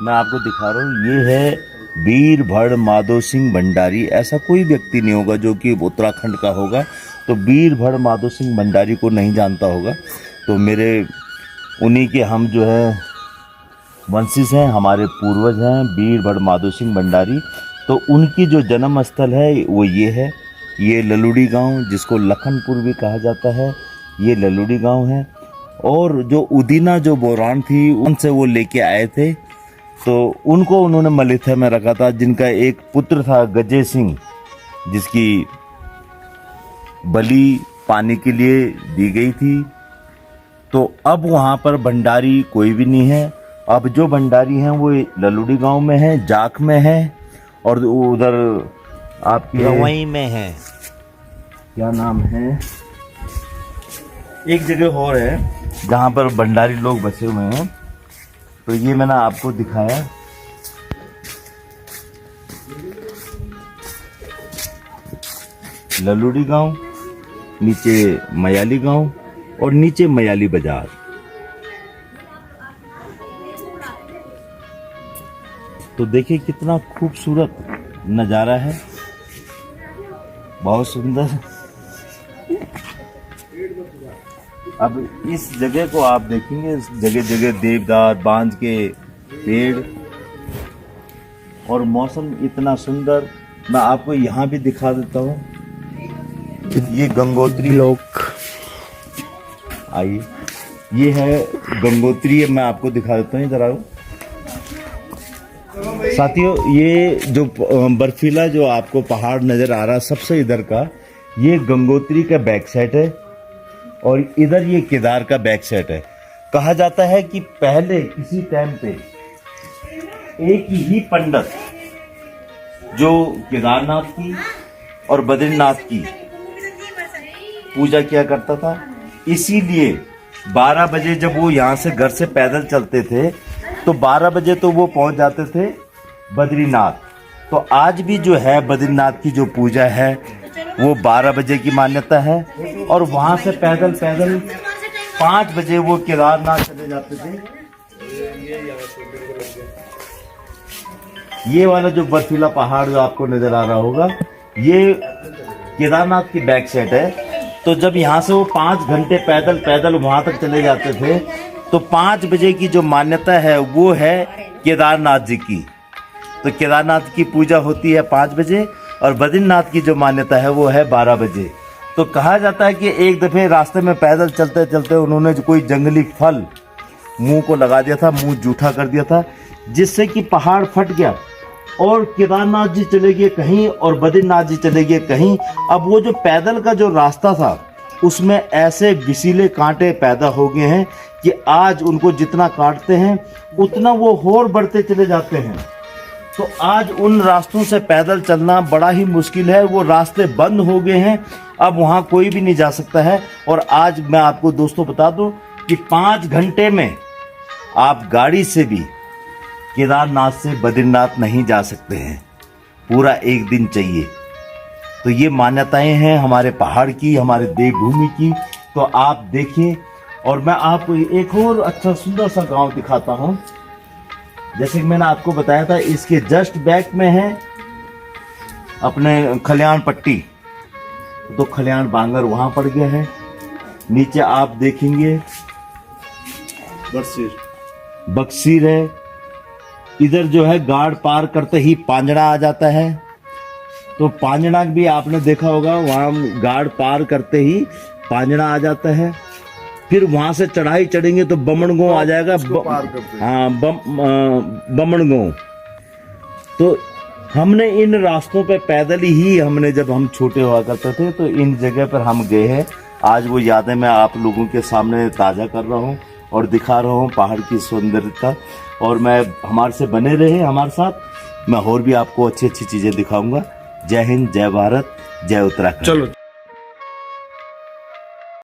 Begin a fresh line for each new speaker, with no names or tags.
मैं आपको दिखा रहा हूँ, ये है बीरभड़ माधो सिंह भंडारी। ऐसा कोई व्यक्ति नहीं होगा जो कि उत्तराखंड का होगा तो बीरभड़ माधो सिंह भंडारी को नहीं जानता होगा। तो मेरे उन्हीं के हम जो है वंशिज हैं, हमारे पूर्वज हैं बीरभड़ माधो सिंह भंडारी। तो उनकी जो जन्म स्थल है वो ये है, ये ललुड़ी गांव, जिसको लखनपुर भी कहा जाता है, ये ललुड़ी गांव है। और जो उदीना जो बोरान थी उनसे वो लेके आए थे, तो उनको उन्होंने मलिथा में रखा था, जिनका एक पुत्र था गजे सिंह, जिसकी बलि पाने के लिए दी गई थी। तो अब वहाँ पर भंडारी कोई भी नहीं है। अब जो भंडारी हैं वो ललुड़ी गांव में है, जाख में है, और उधर आपके
वहीं में है,
क्या नाम है, एक जगह और है जहाँ पर भंडारी लोग बसे हुए हैं। तो ये मैंने आपको दिखाया। ललुड़ी गांव, नीचे मयाली गांव और नीचे मयाली बाजार। तो देखिए कितना खूबसूरत नज़ारा है, बहुत सुंदर। अब इस जगह को आप देखेंगे, जगह जगह देवदार बांज के पेड़ और मौसम इतना सुंदर। मैं आपको यहाँ भी दिखा देता हूँ, ये गंगोत्री लोग, आइए, ये है गंगोत्री। मैं आपको दिखा देता हूँ, इधर आओ साथियों। ये जो बर्फीला जो आपको पहाड़ नजर आ रहा है सबसे इधर का, ये गंगोत्री का बैक साइड है, और इधर ये केदार का बैक साइड है। कहा जाता है कि पहले किसी टाइम पे एक ही पंडित जो केदारनाथ की और बद्रीनाथ की पूजा किया करता था, इसीलिए 12 बजे जब वो यहाँ से घर से पैदल चलते थे तो 12 बजे तो वो पहुंच जाते थे बद्रीनाथ। तो आज भी जो है बद्रीनाथ की जो पूजा है वो 12 बजे की मान्यता है, और वहां से पैदल 5 बजे वो केदारनाथ चले जाते थे। ये वाला जो बर्फीला पहाड़ जो आपको नजर आ रहा होगा, ये केदारनाथ की बैक साइड है। तो जब यहाँ से वो 5 घंटे पैदल वहां तक चले जाते थे, तो 5 बजे की जो मान्यता है वो है केदारनाथ जी की। तो केदारनाथ की पूजा होती है 5 बजे, और बद्रीनाथ की जो मान्यता है वो है 12 बजे। तो कहा जाता है कि एक दफे रास्ते में पैदल चलते चलते उन्होंने जो कोई जंगली फल मुंह को लगा दिया था, मुंह जूठा कर दिया था, जिससे कि पहाड़ फट गया और केदारनाथ जी चले गए कहीं और बद्रीनाथ जी चले गए कहीं। अब वो जो पैदल का जो रास्ता था उसमें ऐसे विसीले कांटे पैदा हो गए हैं कि आज उनको जितना काटते हैं उतना वो और बढ़ते चले जाते हैं। तो आज उन रास्तों से पैदल चलना बड़ा ही मुश्किल है, वो रास्ते बंद हो गए हैं, अब वहाँ कोई भी नहीं जा सकता है। और आज मैं आपको दोस्तों बता दूं कि 5 घंटे में आप गाड़ी से भी केदारनाथ से बद्रीनाथ नहीं जा सकते हैं, पूरा एक दिन चाहिए। तो ये मान्यताएं हैं हमारे पहाड़ की, हमारे देवभूमि की। तो आप देखिए, और मैं आपको एक और अच्छा सुंदर सा गांव दिखाता हूं। जैसे कि मैंने आपको बताया था, इसके जस्ट बैक में है अपने खलियान पट्टी, तो खलियान बांगर वहां पड़ गया है। नीचे आप देखेंगे बक्सीर है। इधर जो है गाड़ पार करते ही पांजड़ा आ जाता है। तो पांजड़ा भी आपने देखा होगा, वहां गाड़ पार करते ही पांजड़ा आ जाता है। फिर वहां से चढ़ाई चढ़ेंगे तो बमणगो आ जाएगा। हाँ, बमणगो। तो हमने इन रास्तों पे पैदल ही हमने जब हम छोटे हुआ करते थे तो इन जगह पर हम गए हैं। आज वो यादें मैं आप लोगों के सामने ताज़ा कर रहा हूँ और दिखा रहा हूँ पहाड़ की सौंदर्यता। और मैं हमारे से बने रहे हमारे साथ, मैं और भी आपको अच्छी अच्छी चीज़ें दिखाऊंगा। जय हिंद, जय भारत, जय उत्तराखंड। चलो।